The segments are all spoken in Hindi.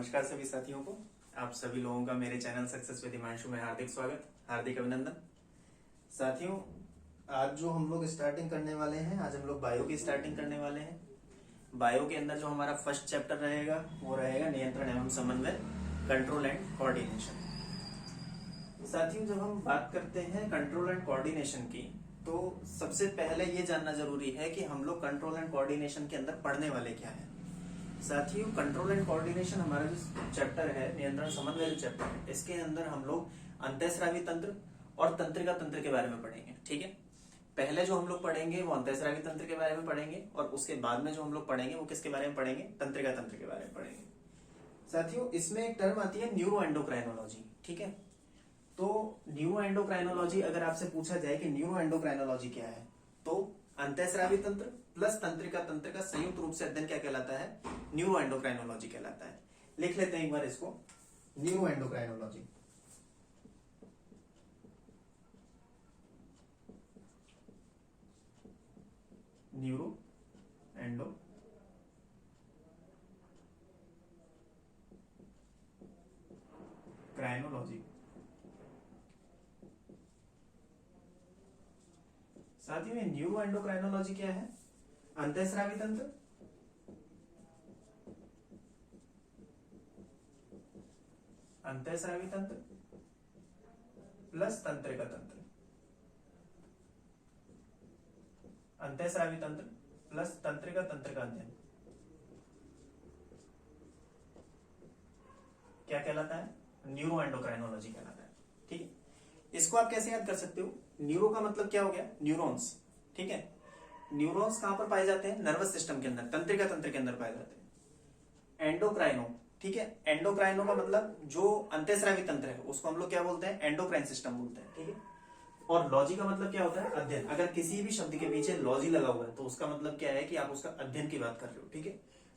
नमस्कार सभी साथियों को। आप सभी लोगों का मेरे चैनल सक्सेस विद हिमांशु में हार्दिक स्वागत, हार्दिक अभिनंदन। साथियों, आज जो हम लोग स्टार्टिंग करने वाले हैं, आज हम लोग बायो की स्टार्टिंग करने वाले हैं। बायो के अंदर जो हमारा फर्स्ट चैप्टर रहेगा वो रहेगा नियंत्रण एवं समन्वय, कंट्रोल एंड कोऑर्डिनेशन। साथियों, जब हम बात करते हैं कंट्रोल एंड कोऑर्डिनेशन की, तो सबसे पहले ये जानना जरूरी है कि हम लोग कंट्रोल एंड कोऑर्डिनेशन के अंदर पढ़ने वाले क्या है। साथियों, कंट्रोल एंड कोऑर्डिनेशन हमारा जो चैप्टर है, नियंत्रण समन्वय जो चैप्टर है, इसके अंदर हम लोग अंतःस्रावी तंत्र और तंत्रिका तंत्र के बारे में पढ़ेंगे। ठीक है, पहले जो हम लोग पढ़ेंगे वो अंतःस्रावी तंत्र के बारे में पढ़ेंगे और उसके बाद में जो हम लोग पढ़ेंगे वो किसके बारे में पढ़ेंगे, तंत्रिका तंत्र के बारे में पढ़ेंगे। साथियों, इसमें एक टर्म आती है न्यूरो एंडोक्राइनोलॉजी। ठीक है, तो न्यूरो एंडोक्राइनोलॉजी अगर आपसे पूछा जाए कि न्यूरो एंडोक्राइनोलॉजी क्या है, तो अंतःस्रावी तंत्र प्लस तंत्रिका तंत्र का संयुक्त रूप से अध्ययन क्या कहलाता है, न्यूरो एंडोक्राइनोलॉजी कहलाता है। लिख लेते हैं एक बार इसको, न्यूरो एंडोक्राइनोलॉजी। Neuro endocrinology. साथियों, में न्यूरो एंडोक्राइनोलॉजी क्या है, अंतःस्रावी तंत्र प्लस तंत्रिका तंत्र, अंतःस्रावी तंत्र प्लस तंत्रिका तंत्र का अध्ययन क्या कहलाता है, न्यूरो एंडोक्राइनोलॉजी कहलाता है। ठीक है, इसको आप कैसे याद कर सकते हो, न्यूरो का मतलब क्या हो गया, न्यूरॉन्स। ठीक है, न्यूरॉन्स कहां पर पाए जाते हैं, नर्वस सिस्टम के अंदर, तंत्रिका तंत्र के अंदर पाए जाते हैं। एंडोक्राइनो, ठीक है, एंडोक्राइनो का मतलब जो अंतःस्रावी तंत्र है उसको हम लोग क्या बोलते हैं, एंडोक्राइन सिस्टम बोलते हैं। ठीक है, और लॉजी का मतलब क्या होता है, अध्ययन। अगर किसी भी शब्द के पीछे लॉजी लगा हुआ है तो उसका मतलब क्या है कि आप उसका अध्ययन की बात कर रहे हो। ठीक है,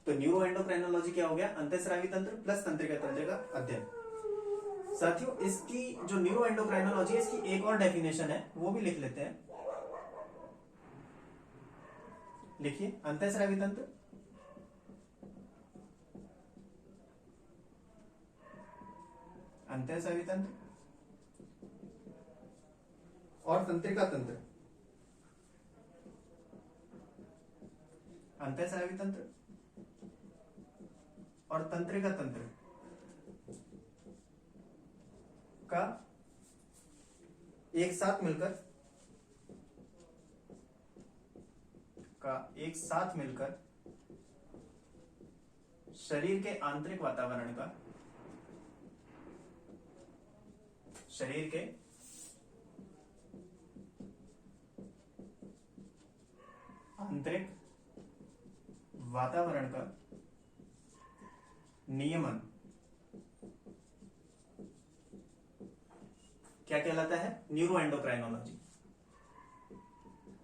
तो न्यूरो एंडोक्राइनोलॉजी क्या हो गया, अंतःस्रावी तंत्र प्लस तंत्रिका तंत्र का अध्ययन। साथियों, इसकी जो न्यूरो एंडोक्राइनोलॉजी है, इसकी एक और डेफिनेशन है, वो भी लिख लेते हैं। लिखिए, अंतःस्रावी तंत्र और तंत्रिका तंत्र, अंतःस्रावी तंत्र और तंत्रिका तंत्र का एक साथ मिलकर शरीर के आंतरिक वातावरण का, शरीर के आंतरिक वातावरण का नियमन क्या कहलाता है, न्यूरो एंडोक्राइनोलॉजी।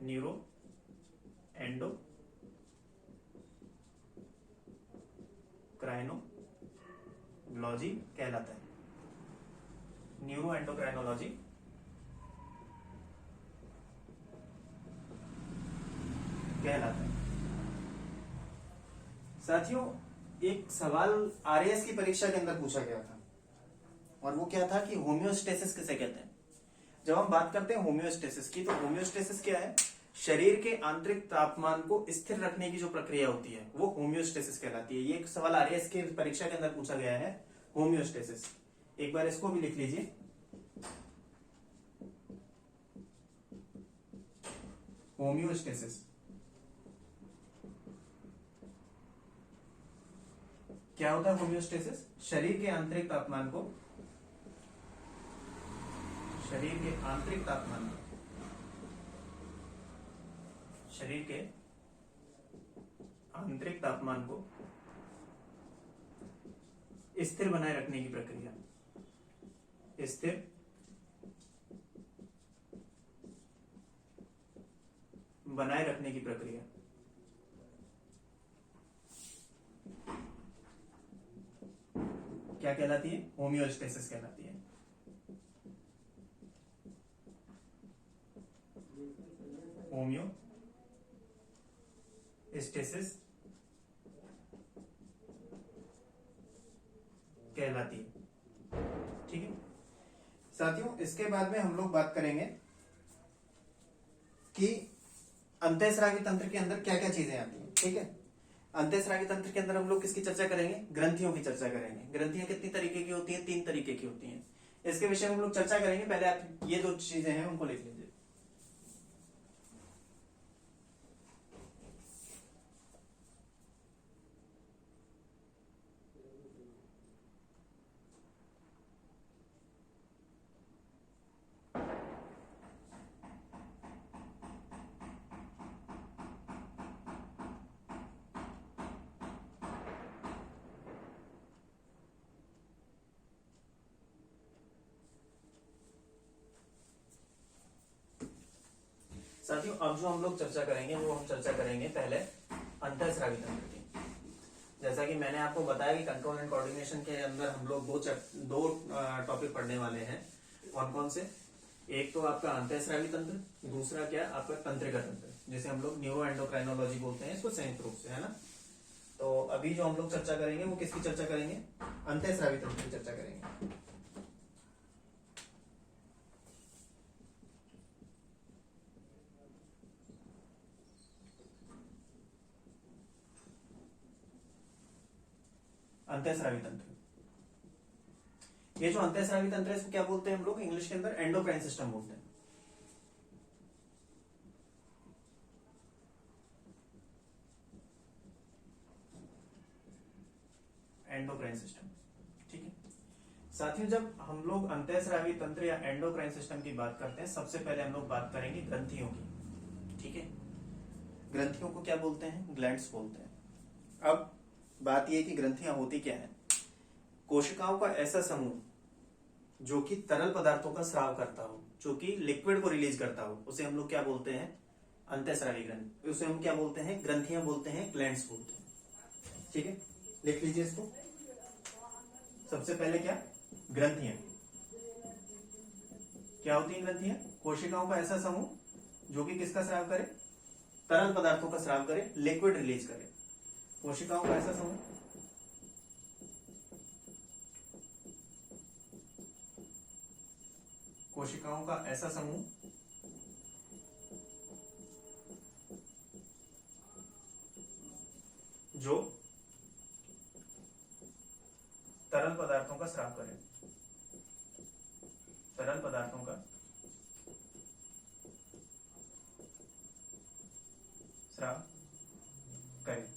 न्यूरो एंडोक्राइनोलॉजी कहलाता है, न्यूरो एंडोक्राइनोलॉजी कहलाता है। साथियों, एक सवाल आरएएस की परीक्षा के अंदर पूछा गया था और वो क्या था कि होम्योस्टेसिस किसे कहते हैं। जब हम बात करते हैं होम्योस्टेसिस की, तो होम्योस्टेसिस क्या है, शरीर के आंतरिक तापमान को स्थिर रखने की जो प्रक्रिया होती है वो होम्योस्टेसिस कहलाती है। ये एक सवाल आरएएस की परीक्षा के अंदर पूछा गया है, होम्योस्टेसिस। एक बार इसको भी लिख लीजिए, होम्योस्टेसिस। क्या होता है होम्योस्टेसिस, शरीर के आंतरिक तापमान को, शरीर के आंतरिक तापमान को स्थिर बनाए रखने की प्रक्रिया, स्थिर बनाए रखने की प्रक्रिया क्या कहलाती है, होम्योस्टेसिस कहलाती है। होम्योस्टेसिस कहलाती है। ठीक है साथियों, इसके बाद में हम लोग बात करेंगे कि अंतःस्रावी तंत्र के अंदर क्या क्या चीजें आती हैं। ठीक है, अंतःस्रावी तंत्र के अंदर हम लोग किसकी चर्चा करेंगे? ग्रंथियों की चर्चा करेंगे। ग्रंथियां कितनी तरीके की होती हैं? 3 तरीके की होती हैं। इसके विषय में हम लोग चर्चा करेंगे। पहले आप ये जो चीजें हैं उनको लिख लीजिए। साथियों, अब जो हम लोग चर्चा करेंगे वो हम चर्चा करेंगे पहले अंतःस्रावी तंत्र की। जैसा कि मैंने आपको बताया कि कंट्रोल एंड कोऑर्डिनेशन के अंदर हम लोग दो टॉपिक पढ़ने वाले हैं। कौन कौन से? एक तो आपका अंतःस्रावी तंत्र, दूसरा क्या आपका तंत्रिका तंत्र, जिसे हम लोग न्यूरो एंडोक्राइनोलॉजी बोलते हैं इसको संयुक्त रूप से, है ना। तो अभी जो हम लोग चर्चा करेंगे वो किसकी चर्चा करेंगे? अंतःस्रावी तंत्र की चर्चा करेंगे। अंतःस्रावी तंत्र, ये जो अंतःस्रावी तंत्र है इसको क्या बोलते हैं हम लोग? इंग्लिश के अंदर एंडोक्राइन सिस्टम बोलते हैं। Endocrine system. ठीक है साथियों, जब हम लोग अंतःस्रावी तंत्र या एंडोक्राइन सिस्टम की बात करते हैं, सबसे पहले हम लोग बात करेंगे ग्रंथियों की। ठीक है, ग्रंथियों को क्या बोलते हैं? ग्लैंड्स बोलते हैं। अब बात यह कि ग्रंथियां होती क्या है? कोशिकाओं का ऐसा समूह जो कि तरल पदार्थों का स्राव करता हो, जो कि लिक्विड को रिलीज करता हो, उसे हम लोग क्या बोलते हैं? अंतःस्रावी ग्रंथि। उसे हम क्या बोलते हैं? ग्रंथियां बोलते हैं, ग्लैंड्स बोलते हैं। ठीक है, लिख लीजिए इसको। सबसे पहले क्या? ग्रंथियां। क्या होती हैं ग्रंथियां? कोशिकाओं का ऐसा समूह जो कि किसका स्राव करे? तरल पदार्थों का स्राव करे, लिक्विड रिलीज करे। कोशिकाओं का ऐसा समूह कोशिकाओं का ऐसा समूह जो तरल पदार्थों का स्राव करे, तरल पदार्थों का स्राव करे।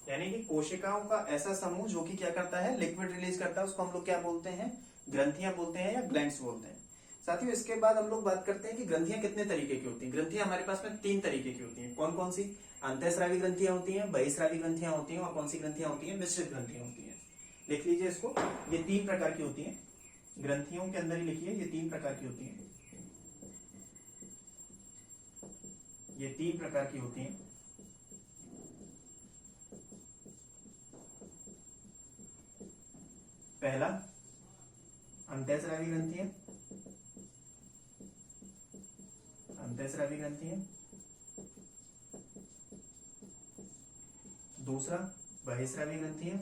यानी कि कोशिकाओं का ऐसा समूह जो कि क्या करता है? लिक्विड रिलीज करता है, उसको हम लोग क्या बोलते हैं? ग्रंथियां बोलते हैं या ग्लैंड्स बोलते हैं। साथियों, इसके बाद हम लोग बात करते हैं कि ग्रंथियां कितने तरीके की होती हैं। ग्रंथियां हमारे पास में 3 तरीके की होती हैं। कौन कौन सी? अंतःस्रावी ग्रंथियां होती हैं, बहिस्रावी ग्रंथियां होती हैं, और कौन सी ग्रंथियां होती हैं? मिश्रित ग्रंथियां होती हैं। लिख लीजिए इसको। ये 3 प्रकार की होती हैं। ग्रंथियों के अंदर ही लिखिए, ये 3 प्रकार की होती हैं। ये 3 प्रकार की होती हैं। पहला अंतःस्रावी ग्रंथियां, अंतःस्रावी ग्रंथियां। दूसरा बहिस्रावी ग्रंथियां,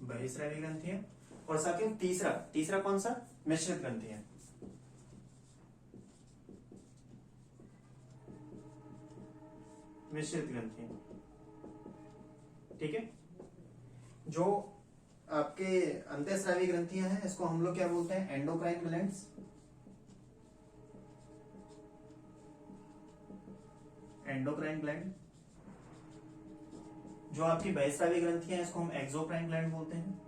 बहिस्रावी ग्रंथियां। और साथियों तीसरा कौन सा? मिश्रित ग्रंथियां। मिश्रित ग्रंथियां। ठीक है, जो आपके अंतःस्रावी ग्रंथियां हैं इसको हम लोग क्या बोलते हैं? Endocrine glands. Endocrine gland. जो आपकी बहिस्रावी ग्रंथियां हैं इसको हम एक्सोक्राइन ग्लैंड बोलते हैं।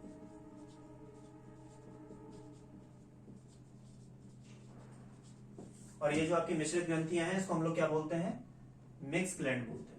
और ये जो आपकी मिश्रित ग्रंथियां हैं इसको हम लोग क्या बोलते हैं? मिक्स ग्लैंड बोलते हैं।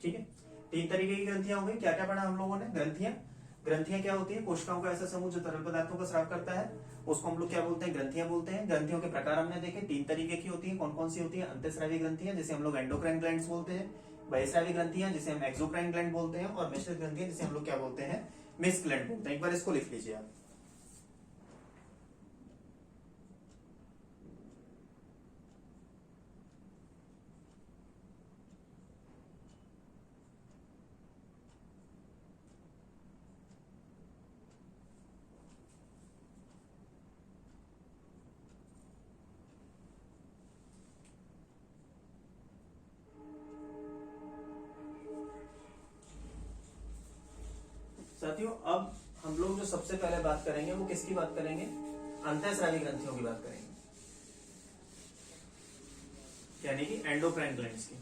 ठीक है, 3 तरीके की ग्रंथियां हो गई। क्या क्या पढ़ा हम लोगों ने? ग्रंथियां क्या होती है? कोशिकाओं का ऐसा समूह जो तरल पदार्थों का स्राव करता है, उसको हम लोग क्या बोलते हैं? ग्रंथियां बोलते हैं। ग्रंथियों के प्रकार हमने देखे, 3 तरीके की होती है। कौन कौन सी होती है? अंतःस्रावी ग्रंथियां जिसे हम लोग एंडोक्राइन ग्लैंड्स बोलते हैं, बहिस्रावी ग्रंथियां जिसे हम एक्सोक्राइन ग्लैंड बोलते हैं, और मिश्रित ग्रंथियां जिसे हम लोग क्या बोलते हैं? मिक्स ग्लैंड बोलते हैं। एक बार इसको लिख लीजिए आप। साथियों अब हम लोग जो सबसे पहले बात करेंगे वो किसकी बात करेंगे, अंतःस्रावी ग्रंथियों की बात करेंगे, यानी कि एंडोक्राइन ग्लैंड्स की।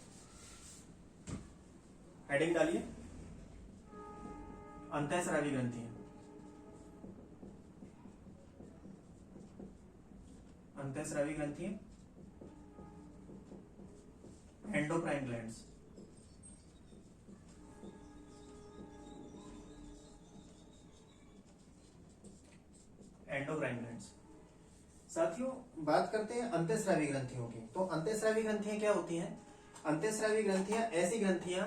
हेडिंग डालिए, अंतःस्रावी ग्रंथियां। अंतःस्रावी ग्रंथियां, एंडोक्राइन ग्लैंड्स। Endocrine glands. साथियों बात करते हैं अंतःस्रावी ग्रंथियों की। तो अंतःस्रावी ग्रंथियां क्या होती हैं? अंतःस्रावी ग्रंथियां ऐसी ग्रंथियां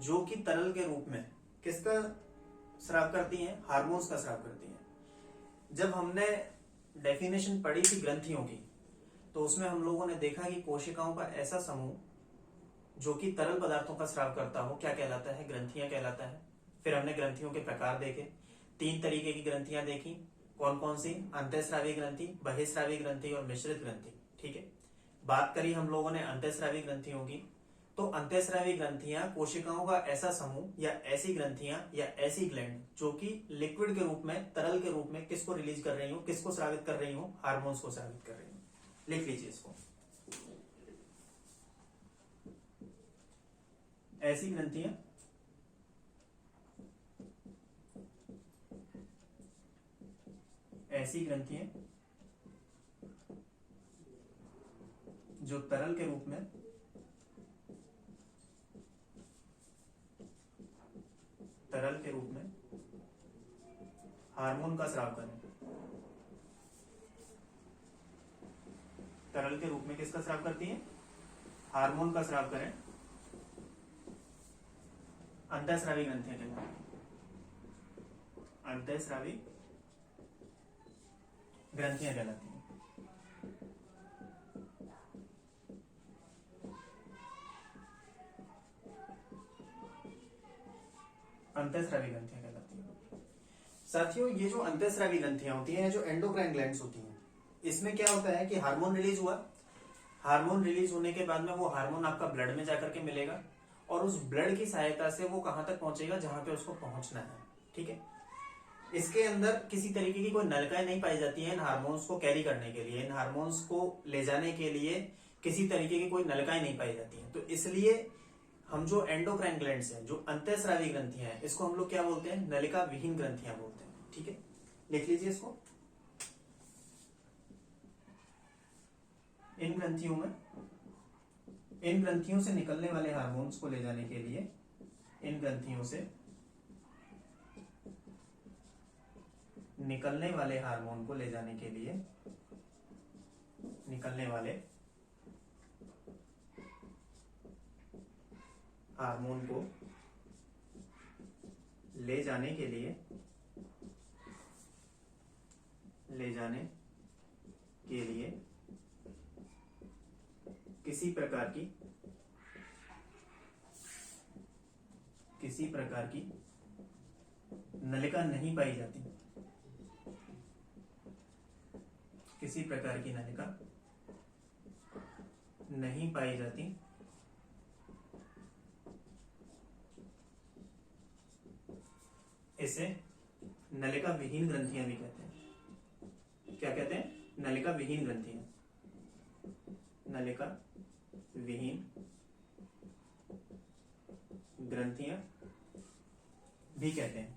जो कि तरल के रूप में किसका स्राव करती हैं? हार्मोन्स का स्राव करती हैं। जब हमने डेफिनेशन पढ़ी थी ग्रंथियों की, तो उसमें हम लोगों ने देखा कि कोशिकाओं का ऐसा समूह जो कि तरल पदार्थों का स्राव करता हो क्या कहलाता है? ग्रंथियां कहलाता है। फिर हमने ग्रंथियों के प्रकार देखे, 3 तरीके की ग्रंथियां देखी। कौन कौन सी? अंतःस्रावी ग्रंथि, बहिःस्रावी ग्रंथि और मिश्रित ग्रंथि। ठीक है, बात करी हम लोगों ने अंतःस्रावी ग्रंथियों की। तो अंतःस्रावी ग्रंथियां कोशिकाओं का ऐसा समूह या ऐसी ग्रंथियां या ऐसी ग्लैंड जो कि लिक्विड के रूप में, तरल के रूप में किसको रिलीज कर रही हो, किसको स्रावित कर रही हो? हार्मोन्स को स्रावित कर रही हो। लिख लीजिए इसको। ऐसी ग्रंथियां जो तरल के रूप में हार्मोन का स्राव करें। तरल के रूप में किसका स्राव करती है? हार्मोन का स्राव करें। अंतःस्रावी ग्रंथियां कहलाती हैं। अंतःस्रावी ग्रंथियां कहलाती हैं। अंतःस्रावी ग्रंथियां कहलाती हैं। साथियों ये जो अंतःस्रावी ग्रंथियां होती हैं, जो एंडोक्राइन ग्लैंड्स होती हैं, इसमें क्या होता है कि हार्मोन रिलीज हुआ। हार्मोन रिलीज होने के बाद में वो हार्मोन आपका ब्लड में जाकर के मिलेगा और उस ब्लड की सहायता से वो कहां तक पहुंचेगा? जहां पे उसको पहुंचना है। ठीक है, इसके अंदर किसी तरीके की कोई नलिकाएं नहीं पाई जाती है इन हार्मोन्स को कैरी करने के लिए, इन हार्मोन्स को ले जाने के लिए किसी तरीके की कोई नलिकाएं नहीं पाई जाती है। तो इसलिए हम जो एंडोक्राइन ग्लैंड्स हैं, जो अंतःस्रावी ग्रंथियां हैं, इसको हम लोग क्या बोलते हैं? नलिका विहीन ग्रंथियां बोलते हैं। ठीक है, लिख लीजिए इसको। इन ग्रंथियों से निकलने वाले हार्मोन्स को ले जाने के लिए, इन ग्रंथियों से निकलने वाले हार्मोन को ले जाने के लिए, निकलने वाले हार्मोन को ले जाने के लिए, किसी प्रकार की नलिका नहीं पाई जाती। किसी प्रकार की नलिका नहीं पाई जाती, इसे नलिका विहीन ग्रंथियां भी कहते हैं। क्या कहते हैं? नलिका विहीन ग्रंथियां, नलिका विहीन ग्रंथियां भी कहते हैं।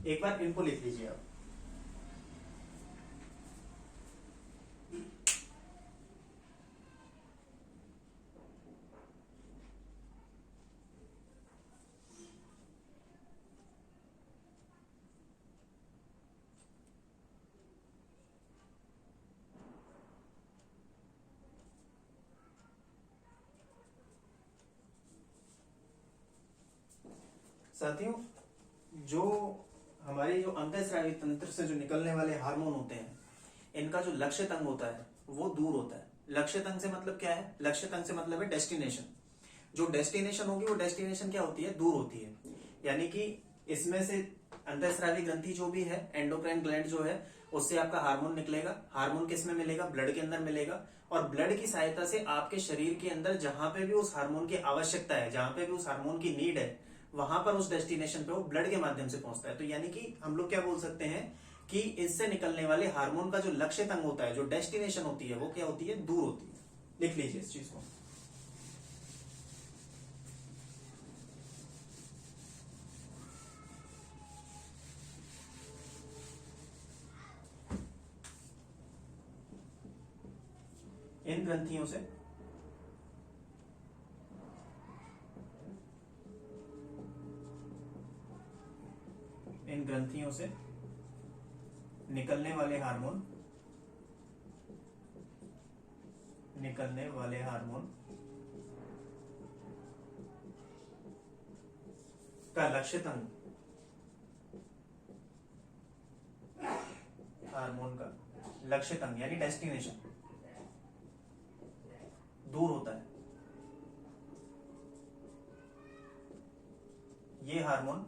एक बार इनको लिख लीजिए आप। साथियों जो हमारे जो अंतःस्रावी तंत्र से जो निकलने वाले हार्मोन होते हैं, इनका जो लक्ष्य तंग होता है वो दूर होता है। लक्ष्य तंग से मतलब क्या है? लक्ष्य तंग से मतलब है डेस्टिनेशन। जो डेस्टिनेशन होगी वो डेस्टिनेशन क्या होती है? दूर होती है। यानी कि इसमें से अंतःस्रावी ग्रंथि जो भी है, एंडोक्राइन ग्लैंड जो है, उससे आपका हार्मोन निकलेगा। हार्मोन किस में मिलेगा? ब्लड के अंदर मिलेगा। और ब्लड की सहायता से आपके शरीर के अंदर जहां पे भी उस हार्मोन की आवश्यकता है, जहां पे भी उस हार्मोन की नीड है, वहां पर उस डेस्टिनेशन पे वो ब्लड के माध्यम से पहुंचता है। तो यानी कि हम लोग क्या बोल सकते हैं कि इससे निकलने वाले हार्मोन का जो लक्ष्य तंग होता है, जो डेस्टिनेशन होती है, वो क्या होती है, दूर होती है। लिख लीजिए इस चीज को। इन ग्रंथियों से इन ग्रंथियों से निकलने वाले हार्मोन का लक्ष्य तंग, हार्मोन का लक्ष्य तंग यानी डेस्टिनेशन दूर होता है। ये हार्मोन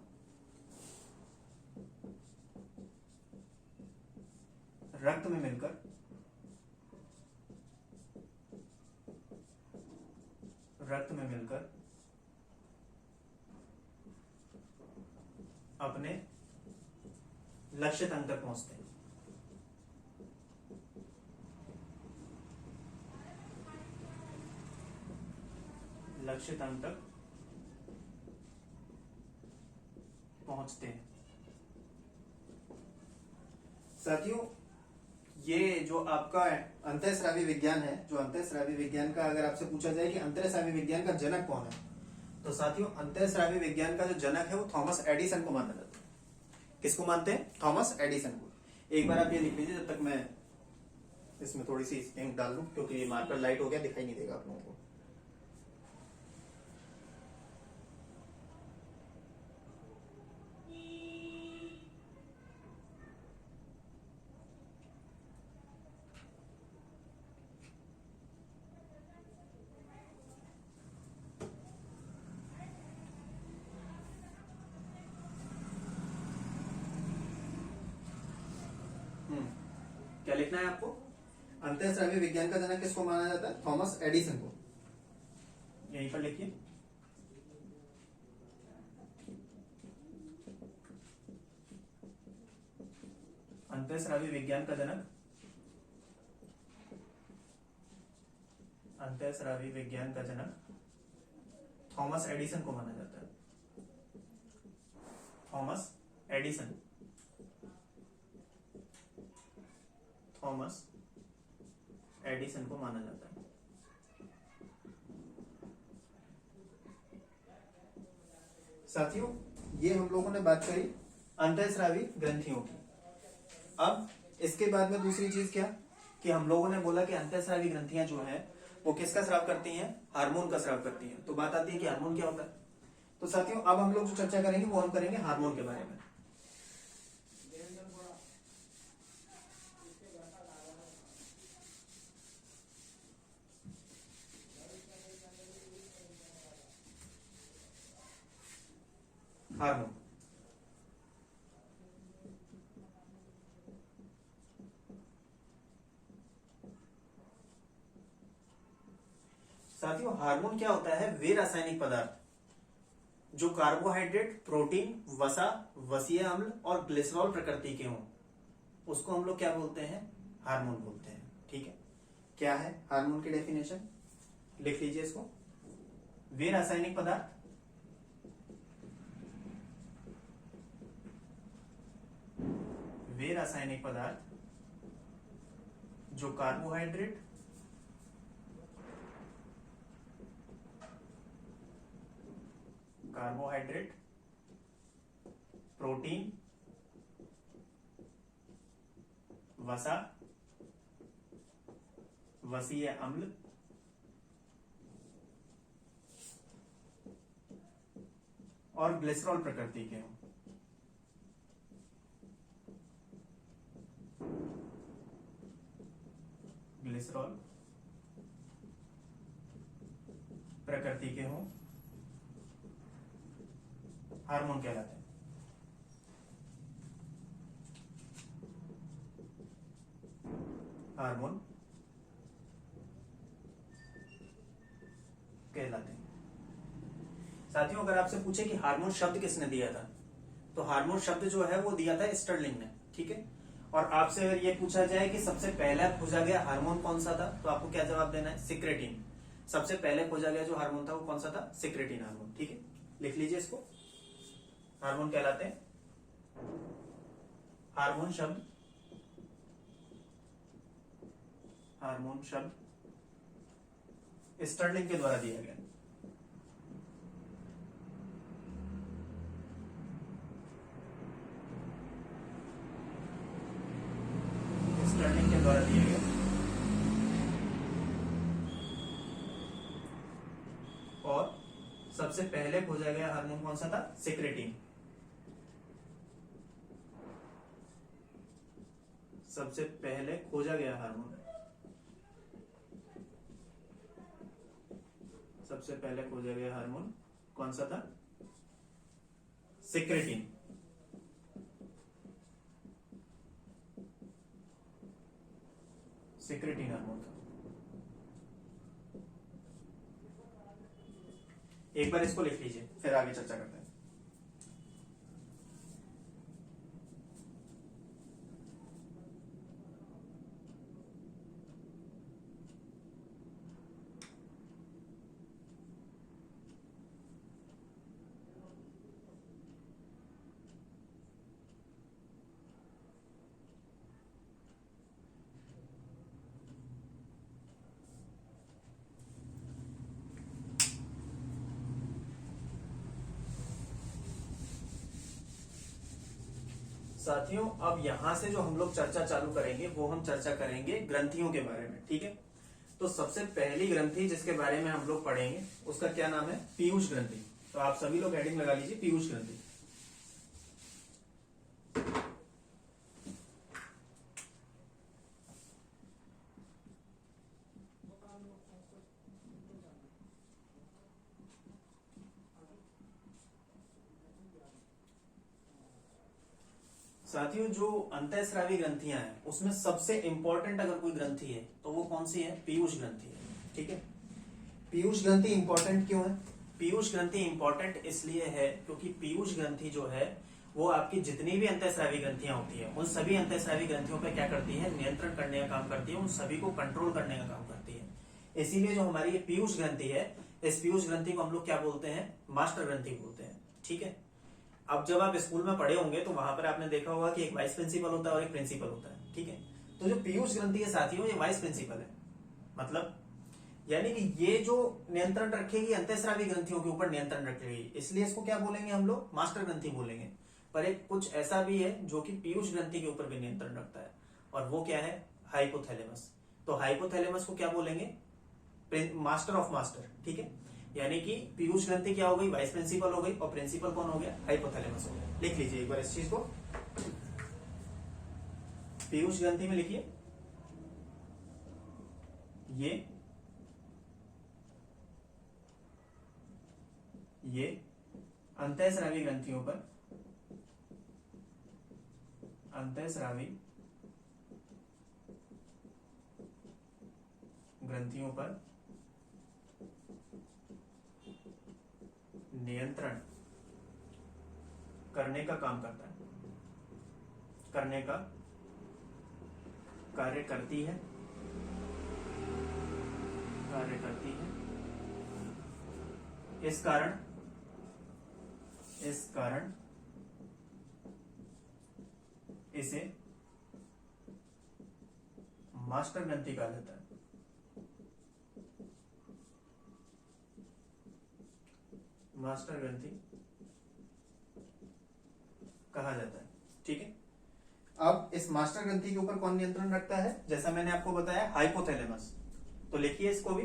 रक्त में मिलकर अपने लक्ष्य तंग तक पहुंचते हैं। लक्ष्य तंग तक पहुंचते हैं। साथियों, ये जो आपका अंतःस्रावी विज्ञान है, जो अंतःस्रावी विज्ञान का अगर आपसे पूछा जाए कि अंतःस्रावी विज्ञान का जनक कौन है, तो साथियों अंतःस्रावी विज्ञान का जो जनक है वो थॉमस एडिसन को माना जाता है। किसको मानते हैं? थॉमस एडिसन को। एक बार आप ये लिख लीजिए जब तक मैं इसमें थोड़ी सी इंक डाल दूं, क्योंकि ये मार्कर लाइट हो गया, दिखाई नहीं देगा आप लोगों को। क्या लिखना है आपको? अंतःस्रावी विज्ञान का जनक किसको माना जाता है? थॉमस एडिसन को। यहीं पर लिखिए। अंतःस्रावी विज्ञान का जनक, अंतःस्रावी विज्ञान का जनक थॉमस एडिसन को माना जाता है। थॉमस एडिसन, थॉमस एडिसन को माना जाता है। साथियों, ये हम लोगों ने बात करी अंतःस्रावी ग्रंथियों की। अब इसके बाद में दूसरी चीज क्या कि हम लोगों ने बोला कि अंतःस्रावी ग्रंथियां जो है वो किसका स्राव करती हैं? हार्मोन का स्राव करती हैं। तो बात आती है कि हार्मोन क्या होता है। तो साथियों, अब हम लोग जो चर्चा करेंगे वो हम करेंगे हार्मोन के बारे में। हार्मोन, साथियों हार्मोन क्या होता है? वे रासायनिक पदार्थ जो कार्बोहाइड्रेट, प्रोटीन, वसा, वसीय अम्ल और ग्लिसरॉल प्रकृति के हों, उसको हम लोग क्या बोलते हैं? हार्मोन बोलते हैं। ठीक है, क्या है हार्मोन की डेफिनेशन? लिख लीजिए इसको। वे रासायनिक पदार्थ जो कार्बोहाइड्रेट, प्रोटीन, वसा, वसीय अम्ल और ग्लिसरॉल प्रकृति के हों। ग्लिसरॉल प्रकृति के हों, हार्मोन कहलाते हैं। हार्मोन कहलाते हैं। साथियों अगर आपसे पूछे कि हार्मोन शब्द किसने दिया था, तो हार्मोन शब्द जो है वो दिया था स्टर्लिंग ने, ठीक है। और आपसे अगर ये पूछा जाए कि सबसे पहला खोजा गया हार्मोन कौन सा था, तो आपको क्या जवाब देना है, सिक्रेटिन। सबसे पहले खोजा गया जो हार्मोन था वो कौन सा था, सिक्रेटिन हार्मोन, ठीक है। लिख लीजिए इसको, हार्मोन कहलाते हैं, हार्मोन शब्द, हार्मोन शब्द स्टर्लिंग के द्वारा दिया गया, स्टर्लिंग के द्वारा दिया गया। और सबसे पहले खोजा गया हार्मोन कौन सा था, सिक्रेटिन। सबसे पहले खोजा गया हार्मोन, सबसे पहले खोजा गया हार्मोन कौन सा था, सिक्रेटिन। सिक्रेटिन हार्मोन था। एक बार इसको लिख लीजिए, फिर आगे चर्चा करते हैं। साथियों अब यहां से जो हम लोग चर्चा चालू करेंगे वो हम चर्चा करेंगे ग्रंथियों के बारे में, ठीक है। तो सबसे पहली ग्रंथि जिसके बारे में हम लोग पढ़ेंगे उसका क्या नाम है, पीयूष ग्रंथि। तो आप सभी लोग हेडिंग लगा लीजिए, पीयूष ग्रंथि। साथियों जो अंतःस्रावी ग्रंथियां हैं उसमें सबसे इंपॉर्टेंट अगर कोई ग्रंथि है तो वो कौन सी है, पीयूष ग्रंथि है, ठीक है। पीयूष ग्रंथि इंपॉर्टेंट क्यों है, पीयूष ग्रंथि इंपॉर्टेंट इसलिए है क्योंकि पीयूष ग्रंथि जो है वो आपकी जितनी भी अंतःस्रावी ग्रंथियां होती है उन सभी अंतःस्रावी ग्रंथियों पे क्या करती है, नियंत्रण करने का काम करती है, उन सभी को कंट्रोल करने का काम करती है। इसीलिए जो हमारी ये पीयूष ग्रंथि है, इस पीयूष ग्रंथि को हम लोग क्या बोलते हैं, मास्टर ग्रंथि बोलते हैं, ठीक है। अब जब आप स्कूल में पढ़े होंगे तो वहां पर आपने देखा होगा कि एक वाइस प्रिंसिपल होता है और एक प्रिंसिपल होता है, ठीक है। तो जो पीयूष ग्रंथि है साथियों ये वाइस प्रिंसिपल है, मतलब यानी कि ये जो नियंत्रण रखेगी अंतःस्रावी ग्रंथियों के ऊपर नियंत्रण रखेगी, इसलिए इसको क्या बोलेंगे हम लोग, मास्टर ग्रंथि बोलेंगे। पर एक कुछ ऐसा भी है जो कि पीयूष ग्रंथि के ऊपर भी नियंत्रण रखता है, और वो क्या है, हाइपोथैलेमस। तो हाइपोथैलेमस को क्या बोलेंगे, मास्टर ऑफ मास्टर, ठीक है। यानी कि पीयूष ग्रंथि क्या हो गई, वाइस प्रिंसिपल हो गई, और प्रिंसिपल कौन हो गया, हाइपोथैलेमस हो गया। लिख लीजिए एक बार इस चीज को, पीयूष ग्रंथि में लिखिए ये अंतःस्रावी ग्रंथियों पर, अंतःस्रावी ग्रंथियों पर नियंत्रण करने का काम करता है, करने का कार्य करती है, कार्य करती है। इस कारण इसे मास्टर ग्रंथि कहा जाता है, मास्टर ग्रंथि कहा जाता है, ठीक है। अब इस मास्टर ग्रंथि के ऊपर कौन नियंत्रण रखता है, जैसा मैंने आपको बताया हाइपोथैलेमस। तो लिखिए इसको भी,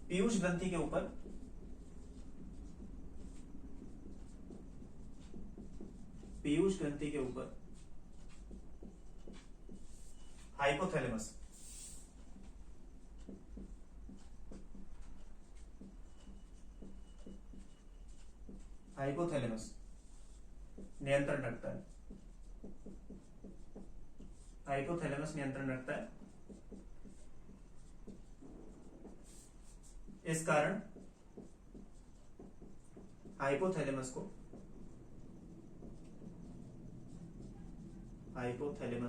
पीयूष ग्रंथि के ऊपर, पीयूष ग्रंथि के ऊपर हाइपोथैलेमस, हाइपोथैलेमस नियंत्रण रखता है, हाइपोथैलेमस नियंत्रण रखता है। इस कारण हाइपोथैलेमस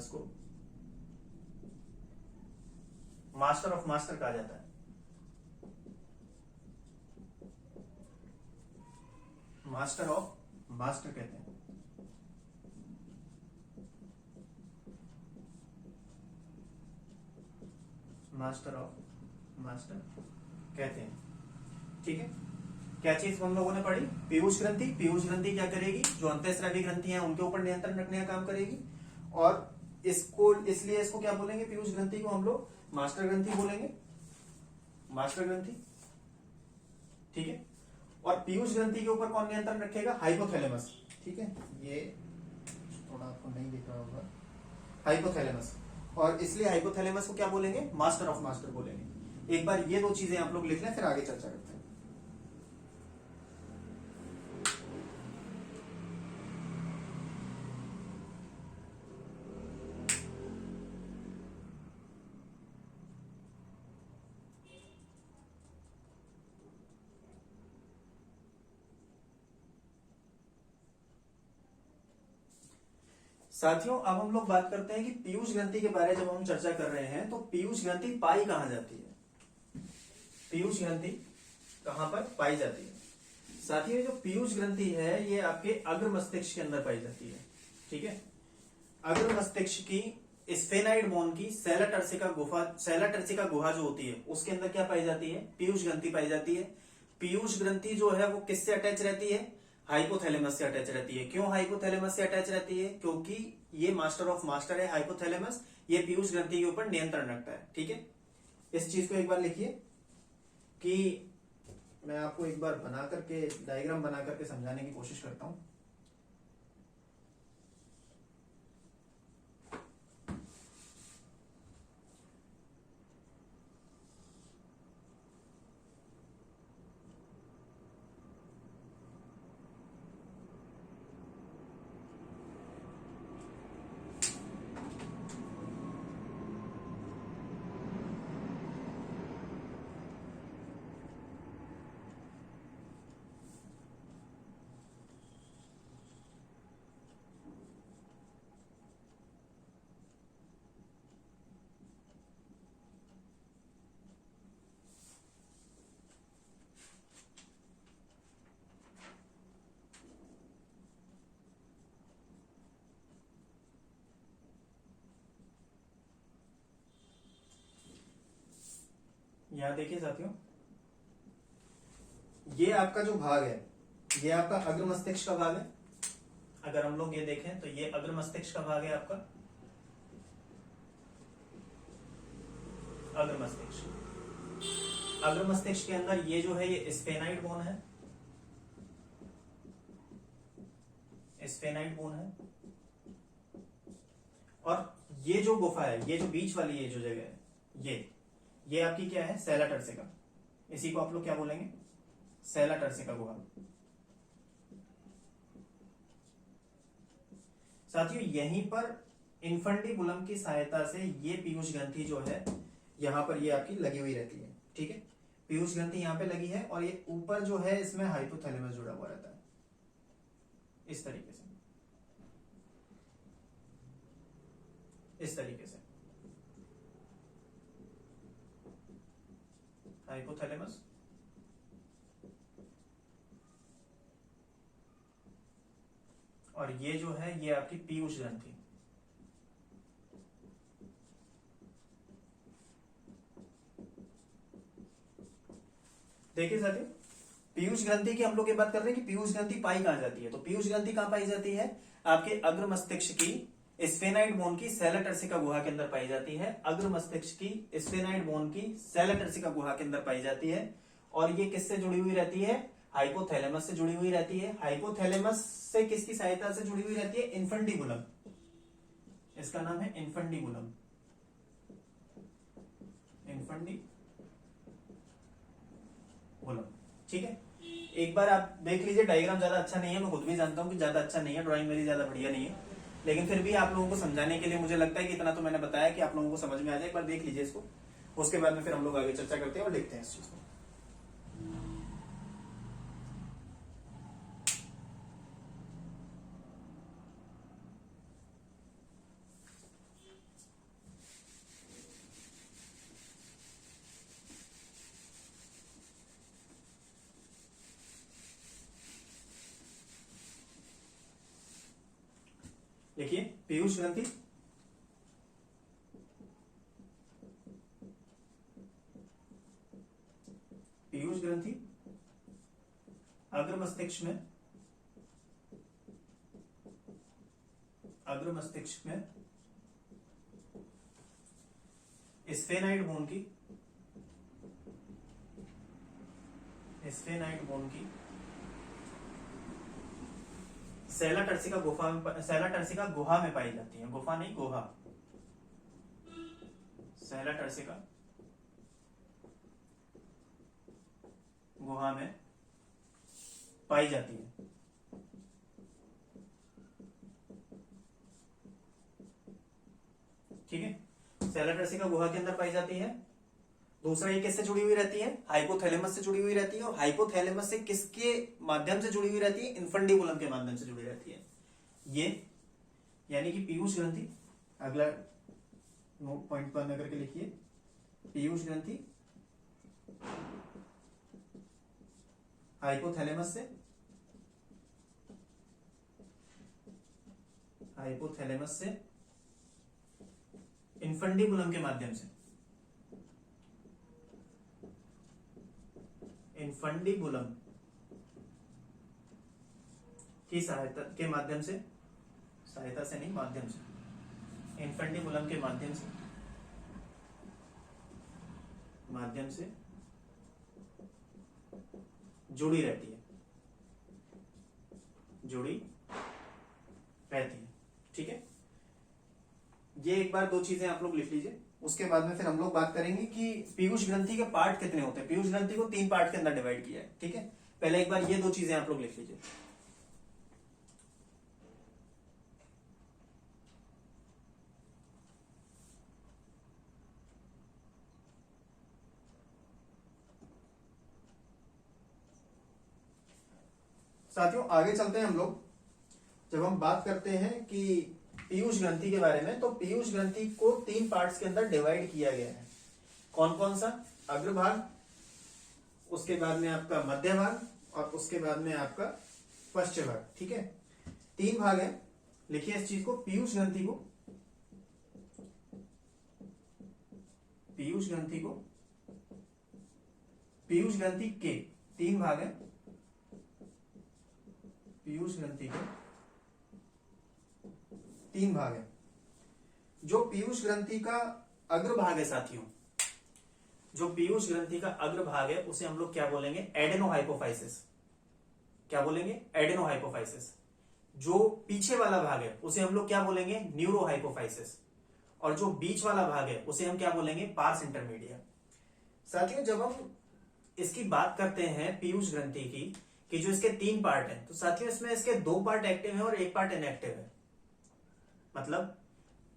को मास्टर ऑफ मास्टर कहा जाता है। मास्टर ऑफ मास्टर कहते हैं। मास्टर ऑफ मास्टर कहते हैं। ठीक है, क्या चीज हम लोगों ने पढ़ी? पीयूष ग्रंथि। पीयूष ग्रंथि क्या करेगी? जो अंतःस्रावी ग्रंथि हैं उनके ऊपर नियंत्रण रखने का काम करेगी, और इसको इसलिए इसको क्या बोलेंगे? पीयूष ग्रंथि को हम लोग मास्टर ग्रंथि बोलेंगे, मास्टर ग्रंथि। ठीक है, और पीयूष ग्रंथि के ऊपर कौन नियंत्रण रखेगा? हाइपोथैलेमस। ठीक है, ये थोड़ा आपको नहीं दिख रहा होगा, हाइपोथैलेमस। और इसलिए हाइपोथैलेमस को क्या बोलेंगे? मास्टर ऑफ मास्टर बोलेंगे। एक बार ये दो चीजें आप लोग लिख लें, फिर आगे चर्चा करते हैं। साथियों, अब हम लोग बात करते हैं कि पीयूष ग्रंथि के बारे में जब हम चर्चा कर रहे हैं तो पीयूष ग्रंथि पाई कहां जाती है? पीयूष ग्रंथि कहां पर पाई जाती है? साथियों, ये जो पीयूष ग्रंथि है ये आपके अग्र मस्तिष्क के अंदर पाई जाती है। ठीक है, अग्र मस्तिष्क की स्फेनाइड बोन की सेला टर्सिका गुहा जो होती है उसके अंदर क्या पाई जाती है? पीयूष ग्रंथि पाई जाती है। पीयूष ग्रंथि जो है वो किससे अटैच रहती है? हाइपोथैलेमस से अटैच रहती है। क्यों हाइपोथैलेमस से अटैच रहती है? क्योंकि ये मास्टर ऑफ मास्टर है हाइपोथैलेमस, ये पीयूष ग्रंथि के ऊपर नियंत्रण रखता है। ठीक है, इस चीज को एक बार लिखिए कि मैं आपको एक बार बना करके डायग्राम बना करके समझाने की कोशिश करता हूं। यहां देखिए साथियों, ये आपका जो भाग है ये आपका अग्र मस्तिष्क का भाग है। अगर हम लोग ये देखें तो ये अग्र मस्तिष्क का भाग है आपका, अग्र मस्तिष्क। अग्र मस्तिष्क के अंदर ये जो है ये स्फेनाइड बोन है, स्फेनाइड बोन है। और ये जो गुफा है, ये जो बीच वाली ये जो जगह है, ये आपकी क्या है? सेला टर्सिका। इसी को आप लोग क्या बोलेंगे? सेला टर्सिका गुहा। साथियों, यहीं पर इन्फंडिबुलम की सहायता से ये पीयूष ग्रंथि जो है यहां पर ये आपकी लगी हुई रहती है। ठीक है, पीयूष ग्रंथि यहां पे लगी है और ये ऊपर जो है इसमें हाइपोथैलेमस जुड़ा हुआ रहता है इस तरीके से, इस तरीके से हाइपोथैलेमस। और ये जो है ये आपकी पीयूष ग्रंथि। देखिए साथियों, पीयूष ग्रंथि की हम लोग ये बात कर रहे हैं कि पीयूष ग्रंथि पाई कहां जाती है। तो पीयूष ग्रंथि कहां पाई जाती है? आपके अग्र मस्तिष्क की स्फेनाइड बोन की सेला टर्सिका गुहा के अंदर पाई जाती है। अग्र मस्तिष्क की स्फेनाइड बोन की सेला टर्सिका गुहा के अंदर पाई जाती है। और ये किससे जुड़ी हुई रहती है? हाइपोथैलेमस से जुड़ी हुई रहती है। हाइपोथैलेमस से किसकी सहायता से जुड़ी हुई रहती है? इन्फंडिबुलम। इसका नाम है इन्फंडिबुलम, इन्फंडिबुलम। ठीक है, एक बार आप देख लीजिए, डायग्राम ज्यादा अच्छा नहीं है, मैं खुद भी जानता हूं कि ज्यादा अच्छा नहीं है, ड्राइंग मेरी ज्यादा बढ़िया नहीं है, लेकिन फिर भी आप लोगों को समझाने के लिए मुझे लगता है कि इतना तो मैंने बताया कि आप लोगों को समझ में आ जाए। एक बार देख लीजिए इसको, उसके बाद में फिर हम लोग आगे चर्चा करते हैं और लिखते हैं इस चीज को। देखिए पीयूष ग्रंथि, पीयूष ग्रंथि अग्र मस्तिष्क में, अग्र मस्तिष्क में स्फेनाइड बोन की, स्फेनाइड बोन की सेला टर्सिका गुफा में, सेला टर्सिका गुहा में पाई जाती है, गुफा नहीं गुहा, सेला टर्सिका गुहा में पाई जाती है। ठीक है, सेला टर्सिका गुहा के अंदर पाई जाती है। दूसरा ये किससे जुड़ी हुई रहती है, हाइपोथैलेमस से जुड़ी हुई रहती है, और हाइपोथैलेमस से किसके माध्यम से जुड़ी हुई रहती है, इन्फंडिबुलम के माध्यम से जुड़ी रहती है ये, यानी कि पीयूष ग्रंथि, अगला पॉइंट पर करके लिखिए, पीयूष ग्रंथि हाइपोथैलेमस से, हाइपोथैलेमस से इन्फंडिबुलम के माध्यम से, इन्फंडिबुलम की सहायता के माध्यम से, सहायता से नहीं माध्यम से, इन्फंडिबुलम के माध्यम से, माध्यम से जुड़ी रहती है, जुड़ी रहती है। ठीक है, ये एक बार दो चीजें आप लोग लिख लीजिए, उसके बाद में फिर हम लोग बात करेंगे कि पीयूष ग्रंथि के पार्ट कितने होते हैं। पीयूष ग्रंथि को 3 पार्ट के अंदर डिवाइड किया है। ठीक है, पहले एक बार ये दो चीजें आप लोग लिख लीजिए। साथियों आगे चलते हैं हम लोग, जब हम बात करते हैं कि पीयूष ग्रंथि के बारे में, तो पीयूष ग्रंथि को 3 पार्ट्स के अंदर डिवाइड किया गया है। कौन कौन सा, अग्रभाग, उसके बाद में आपका मध्य भाग, और उसके बाद में आपका पश्चिम भाग। ठीक है, 3 भाग है। लिखिए इस चीज को, पीयूष ग्रंथि को, पीयूष ग्रंथि को, पीयूष ग्रंथि के 3 भाग है। पीयूष ग्रंथि के 3 भाग है। जो पीयूष ग्रंथि का अग्रभाग है साथियों, जो पीयूष ग्रंथि का अग्रभाग है उसे हम लोग क्या बोलेंगे, एडेनोहाइपोफाइसिस। क्या बोलेंगे, एडेनोहाइपोफाइसिस। जो पीछे वाला भाग है उसे हम लोग क्या बोलेंगे, न्यूरोहाइपोफाइसिस। और जो बीच वाला भाग है उसे हम क्या बोलेंगे, पार्स इंटरमीडिया। साथियों जब हम इसकी बात करते हैं पीयूष ग्रंथि की, कि जो इसके 3 पार्ट हैं, तो साथियों इसमें इसके 2 पार्ट एक्टिव है और 1 पार्ट इनएक्टिव है। मतलब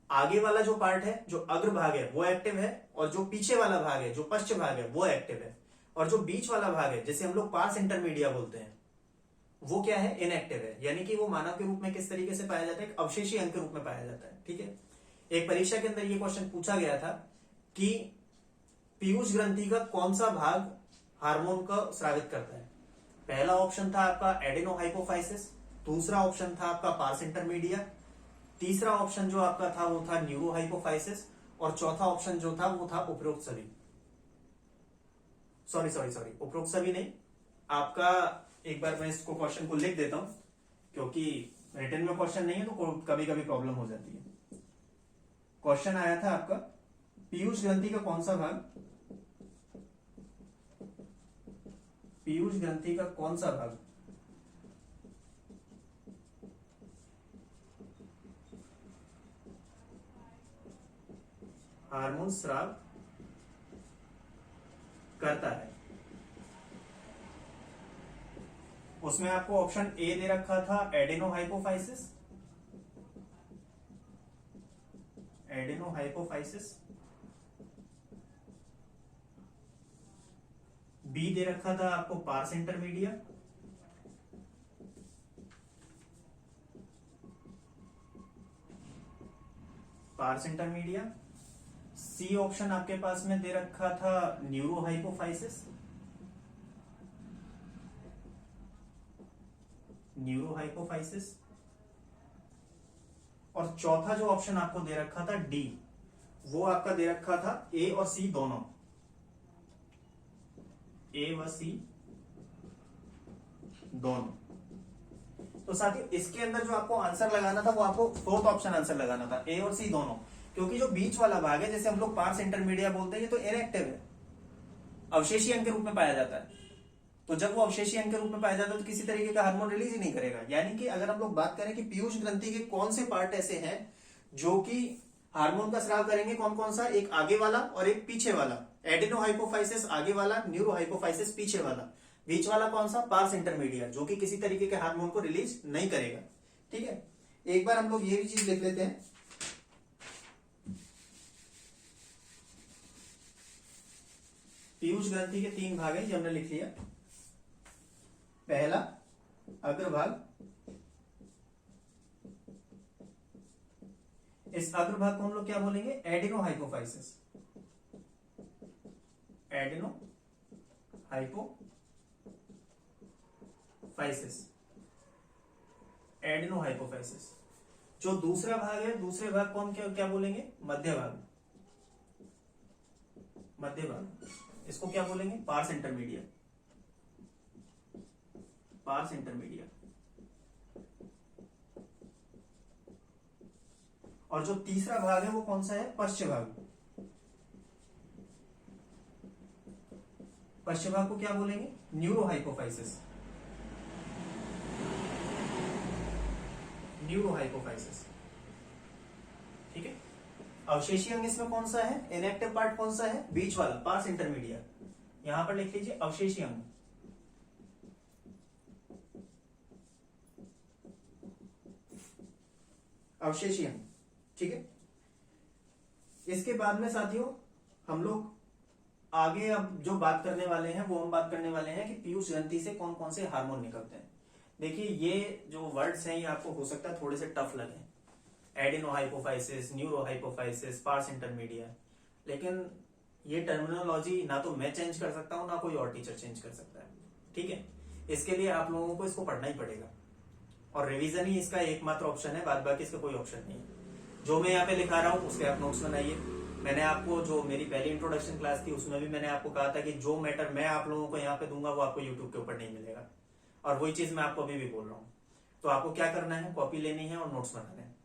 आगे वाला जो पार्ट है, जो अग्रभाग है वो एक्टिव है, और जो पीछे वाला भाग है, जो पश्चिम भाग है वो एक्टिव है, और जो बीच वाला भाग है जिसे हम लोग पार्स इंटरमीडिया बोलते हैं, वो क्या है, इनएक्टिव है। यानी कि वो मानव के रूप में किस तरीके से पाया जाता है, एक अवशेषी अंग के रूप में पाया जाता है। ठीक है, एक परीक्षा के अंदर ये क्वेश्चन पूछा गया था कि पीयूष ग्रंथि का कौन सा भाग हार्मोन का स्रावित करता है। पहला ऑप्शन था आपका एडेनोहाइपोफाइसिस, दूसरा ऑप्शन था आपका पार्स इंटरमीडिया, तीसरा ऑप्शन जो आपका था वो था न्यूरोहाइपोफाइसिस, और चौथा ऑप्शन जो था वो था उपरोक्त सभी। सॉरी उपरोक्त सभी नहीं, आपका एक बार मैं इसको क्वेश्चन को लिख देता हूं, क्योंकि रिटन में क्वेश्चन नहीं है तो कभी कभी प्रॉब्लम हो जाती है। क्वेश्चन आया था आपका, पीयूष ग्रंथि का कौन सा भाग, पीयूष ग्रंथि का कौन सा भाग हार्मोन स्राव करता है। उसमें आपको ऑप्शन ए दे रखा था एडेनोहाइपोफाइसिस, एडेनोहाइपोफाइसिस, बी दे रखा था आपको पार्स इंटरमीडिया, पार्स इंटरमीडिया, सी ऑप्शन आपके पास में दे रखा था न्यूरोहाइपोफाइसिस, न्यूरोहाइपोफाइसिस, और चौथा जो ऑप्शन आपको दे रखा था डी, वो आपका दे रखा था ए और सी दोनों, ए व सी दोनों। तो साथियों इसके अंदर जो आपको आंसर लगाना था वो आपको फोर्थ ऑप्शन आंसर लगाना था, ए और सी दोनों, क्योंकि जो बीच वाला भाग है जैसे हम लोग पार्स इंटरमीडिया बोलते हैं ये तो इनएक्टिव है, अवशेषी अंग के रूप में पाया जाता है। तो जब वो अवशेषी अंग के रूप में पाया जाता है तो किसी तरीके का हार्मोन रिलीज ही नहीं करेगा। यानी कि अगर हम लोग बात करें कि पीयूष ग्रंथि के कौन से पार्ट ऐसे हैं जो कि हार्मोन का स्राव करेंगे, कौन कौन सा, एक आगे वाला और एक पीछे वाला, एडिनोहाइपोफाइसिस आगे वाला, न्यूरोहाइपोफाइसिस पीछे वाला, बीच वाला कौन सा, पार्स इंटरमीडिया, जो कि किसी तरीके के हार्मोन को रिलीज नहीं करेगा। ठीक है, एक बार हम लोग ये भी चीज लिख लेते हैं। पीयूष ग्रंथि के 3 भाग हैं, ये हमने लिख लिया। पहला अग्रभाग, इस अग्रभाग को हम लोग क्या बोलेंगे, एडिनोहाइपोफाइसिस, एडिनोहाइपोफाइसिस, एडिनोहाइपोफाइसिस। जो दूसरा भाग है, दूसरे भाग को हम क्या बोलेंगे, मध्य भाग, मध्य भाग, इसको क्या बोलेंगे, पार्स इंटरमीडिया, पार्स इंटरमीडिया। और जो तीसरा भाग है वो कौन सा है, पश्चिम भाग, पश्चिम भाग को क्या बोलेंगे, न्यूरोहाइपोफाइसिस, न्यूरोहाइपोफाइसिस। ठीक है, अवशेषी अंग इसमें कौन सा है, इनएक्टिव पार्ट कौन सा है, बीच वाला, पार्स इंटरमीडिया। यहां पर लिख लीजिए अवशेषी अंग, अवशेषी अंग। ठीक है, इसके बाद में साथियों हम लोग आगे अब जो बात करने वाले हैं वो हम बात करने वाले हैं कि पीयूष ग्रंथि से कौन कौन से हार्मोन निकलते हैं। देखिए ये जो वर्ड्स हैं ये आपको हो सकता है थोड़े से टफ लगे, एडिनोहाइपोफाइसिस, न्यूरोहाइपोफाइसिस, पार्स इंटरमीडिया, लेकिन ये टर्मिनोलॉजी ना तो मैं चेंज कर सकता हूं ना कोई और टीचर चेंज कर सकता है। ठीक है, इसके लिए आप लोगों को इसको पढ़ना ही पड़ेगा और रिवीजन ही इसका एकमात्र ऑप्शन है, बाद बाकी इसका कोई ऑप्शन नहीं है। जो मैं यहाँ पे लिखा रहा हूँ उसके आप नोट्स बनाइए। मैंने आपको जो मेरी पहली इंट्रोडक्शन क्लास थी उसमें भी मैंने आपको कहा था कि जो मैटर मैं आप लोगों को यहाँ पे दूंगा वो आपको यूट्यूब के ऊपर नहीं मिलेगा, और वही चीज मैं आपको अभी भी बोल रहा हूँ। तो आपको क्या करना है, कॉपी लेनी है और नोट्स बनाने हैं।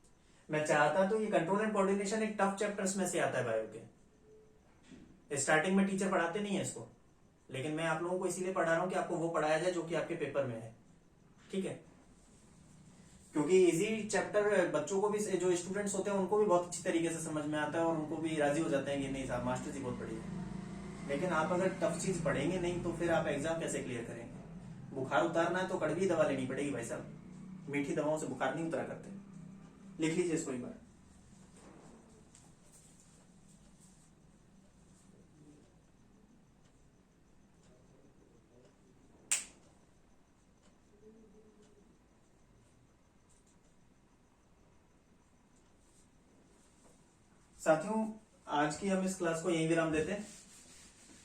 मैं चाहता तो ये कंट्रोल एंड कोऑर्डिनेशन एक टफ चैप्टर्स में से आता है बायो के, स्टार्टिंग में टीचर पढ़ाते नहीं है इसको, लेकिन मैं आप लोगों को इसीलिए पढ़ा रहा हूँ कि आपको वो पढ़ाया जाए जो कि आपके पेपर में है। ठीक है, क्योंकि इजी चैप्टर बच्चों को भी, जो स्टूडेंट्स होते हैं उनको भी बहुत अच्छी तरीके से समझ में आता है और उनको भी राजी हो जाते हैं कि नहीं साहब मास्टर जी बहुत बढ़िया। लेकिन आप अगर टफ चीज पढ़ेंगे नहीं तो फिर आप एग्जाम कैसे क्लियर करेंगे। बुखार उतारना है तो कड़वी दवा लेनी पड़ेगी भाई साहब, मीठी दवाओं से बुखार नहीं उतरा करते। लिख लीजिए इसको एक बार। साथियों आज की हम इस क्लास को यहीं विराम देते हैं।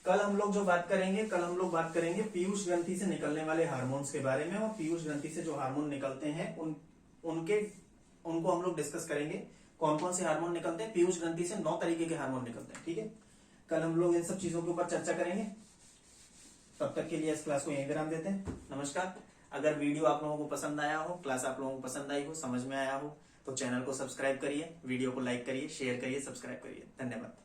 कल हम लोग जो बात करेंगे, कल हम लोग बात करेंगे पीयूष ग्रंथि से निकलने वाले हार्मोन्स के बारे में, और पीयूष ग्रंथि से जो हार्मोन निकलते हैं उनको हम लोग डिस्कस करेंगे। कौन कौन से हार्मोन निकलते हैं, पीयूष ग्रंथि से 9 तरीके के हार्मोन निकलते हैं। ठीक है, कल हम लोग इन सब चीजों के ऊपर चर्चा करेंगे। तब तक के लिए इस क्लास को यहीं विराम देते हैं। नमस्कार। अगर वीडियो आप लोगों को पसंद आया हो, क्लास आप लोगों को पसंद आई हो, समझ में आया हो, तो चैनल को सब्सक्राइब करिए, वीडियो को लाइक करिए, शेयर करिए, सब्सक्राइब करिए। धन्यवाद।